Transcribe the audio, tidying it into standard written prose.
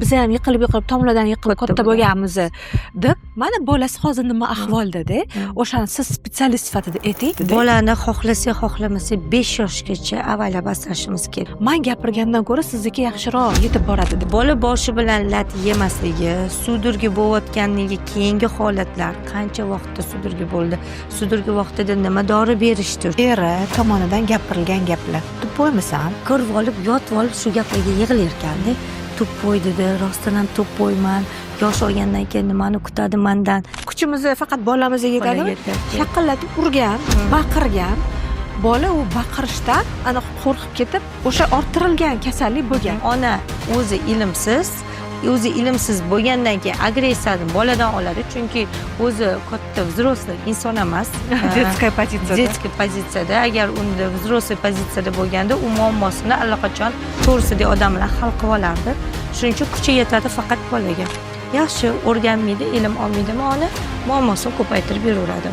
biz ham yiqilib tomlardan yiqilib katta bo'lganmiz deb mana bolasi hozir nima ahvoldada o'shani siz specialist sifatida ayting. Bolani xohlasa 5 yoshgacha avaylab asrashimiz kerak. Men gapirgandan ko'ra sizniki yaxshiroq yetib boradi deb. Bola boshi bilan lat yemasligi, sudurgi bo'layotganligi keyingi holatlar, qancha vaqtda sudurgi bo'ldi, sudurgi vaqtida nima dori berishdi. Eri tomonidan gapirilgan gaplar. To'ppoymisan? Ko'rib olib, yotib olib shu gaplarga yig'larkanda, to'ppoy dedi, rostdan ham to'ppoyman. Yosh olgandan keyin nimani kutadi mendan? Kuchimizni faqat bolamizga yetadi. Shaqillatib urgan, baqirgan. Bola u baqirishdan ana qo'rqib ketib, o'sha orttirilgan kasallik bo'lgan. Ona o'zi ilmsiz bo'lgandan keyin agressiyani boladan oladi, chunki o'zi katta взрослый inson emas. Детская pozitsiyada. Agar unda взрослый pozitsiyada bo'lganda, u muammosini allaqachon to'g'risidagi odam bilan hal qilib olardi. Shuning uchun kuchi yetadi faqat bolaga. Yaxshi o'rganmaydi, ilm olmaydimi ona, muammosini ko'paytirib beraveradi.